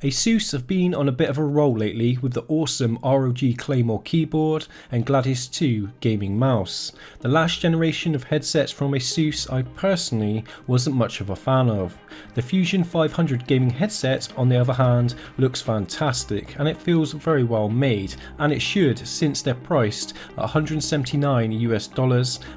ASUS have been on a bit of a roll lately with the awesome ROG Claymore keyboard and Gladius 2 gaming mouse. The last generation of headsets from ASUS I personally wasn't much of a fan of. The Fusion 500 gaming headset on the other hand looks fantastic and it feels very well made, and it should, since they're priced at $179 US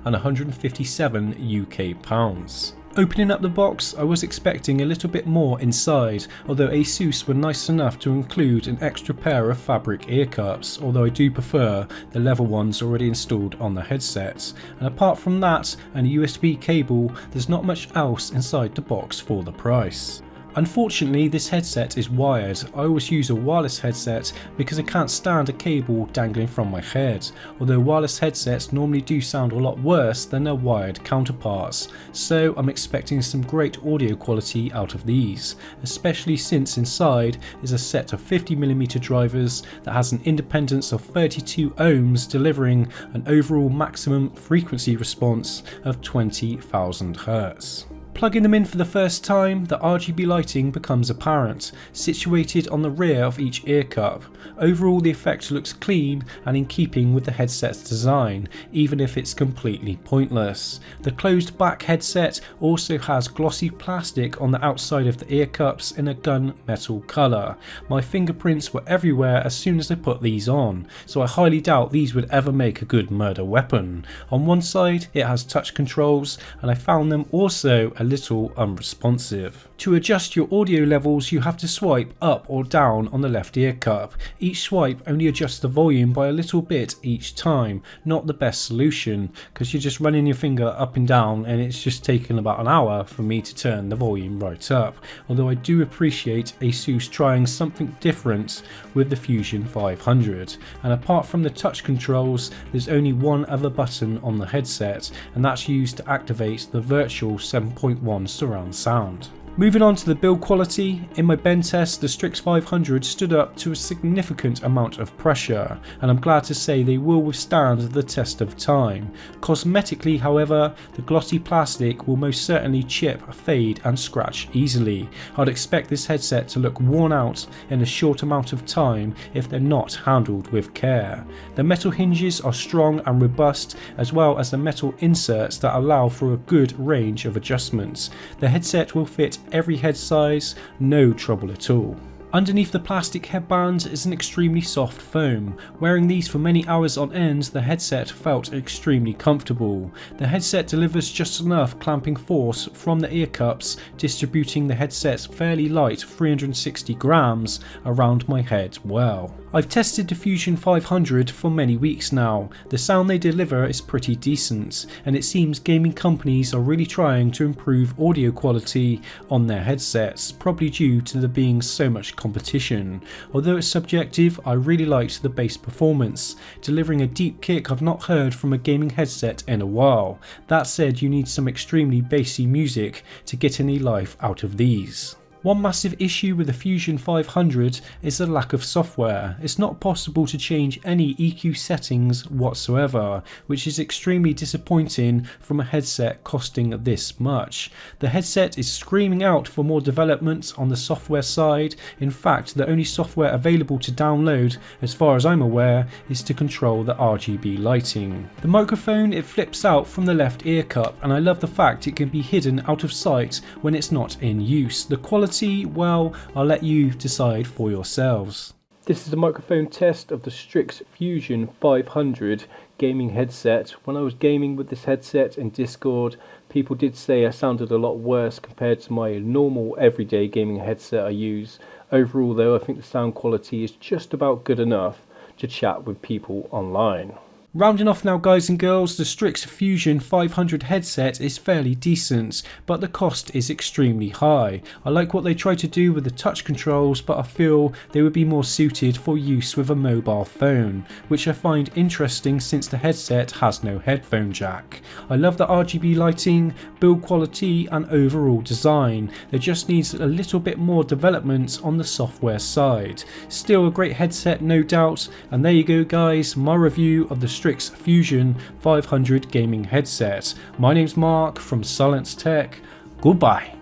and 157 UK pounds. Opening up the box, I was expecting a little bit more inside, although ASUS were nice enough to include an extra pair of fabric ear cups, although I do prefer the leather ones already installed on the headsets. And apart from that and a USB cable, there's not much else inside the box for the price. Unfortunately, this headset is wired. I always use a wireless headset because I can't stand a cable dangling from my head, although wireless headsets normally do sound a lot worse than their wired counterparts, so I'm expecting some great audio quality out of these, especially since inside is a set of 50mm drivers that has an independence of 32 ohms, delivering an overall maximum frequency response of 20,000 Hz. Plugging them in for the first time, the RGB lighting becomes apparent, situated on the rear of each ear cup. Overall, the effect looks clean and in keeping with the headset's design, even if it's completely pointless. The closed back headset also has glossy plastic on the outside of the ear cups in a gunmetal colour. My fingerprints were everywhere as soon as I put these on, so I highly doubt these would ever make a good murder weapon. On one side it has touch controls, and I found them also a little unresponsive. To adjust your audio levels, you have to swipe up or down on the left ear cup. Each swipe only adjusts the volume by a little bit each time. Not the best solution, because you're just running your finger up and down and it's just taken about an hour for me to turn the volume right up. Although I do appreciate ASUS trying something different with the Fusion 500. And apart from the touch controls, there's only one other button on the headset, and that's used to activate the virtual 7.1 surround sound. Moving on to the build quality, in my bend test the Strix 500 stood up to a significant amount of pressure, and I'm glad to say they will withstand the test of time. Cosmetically however, the glossy plastic will most certainly chip, fade and scratch easily. I'd expect this headset to look worn out in a short amount of time if they're not handled with care. The metal hinges are strong and robust, as well as the metal inserts that allow for a good range of adjustments. The headset will fit every head size, no trouble at all. Underneath the plastic headband is an extremely soft foam. Wearing these for many hours on end, the headset felt extremely comfortable. The headset delivers just enough clamping force from the ear cups, distributing the headset's fairly light 360 grams around my head well. I've tested the Fusion 500 for many weeks now. The sound they deliver is pretty decent, and it seems gaming companies are really trying to improve audio quality on their headsets, probably due to there being so much competition. Although it's subjective, I really liked the bass performance, delivering a deep kick I've not heard from a gaming headset in a while. That said, you need some extremely bassy music to get any life out of these. One massive issue with the Fusion 500 is the lack of software. It's not possible to change any EQ settings whatsoever, which is extremely disappointing from a headset costing this much. The headset is screaming out for more development on the software side. In fact, the only software available to download, as far as I'm aware, is to control the RGB lighting. The microphone, it flips out from the left ear cup, and I love the fact it can be hidden out of sight when it's not in use. The quality, well, I'll let you decide for yourselves. This is a microphone test of the Strix Fusion 500 gaming headset. When I was gaming with this headset in Discord, people did say I sounded a lot worse compared to my normal everyday gaming headset I use. Overall though, I think the sound quality is just about good enough to chat with people online. Rounding off now guys and girls, the Strix Fusion 500 headset is fairly decent, but the cost is extremely high. I like what they try to do with the touch controls, but I feel they would be more suited for use with a mobile phone, which I find interesting since the headset has no headphone jack. I love the RGB lighting, build quality and overall design. There just needs a little bit more development on the software side. Still a great headset no doubt, and there you go guys, my review of the Strix Fusion 500 gaming headset. My name's Mark from Silence Tech. Goodbye.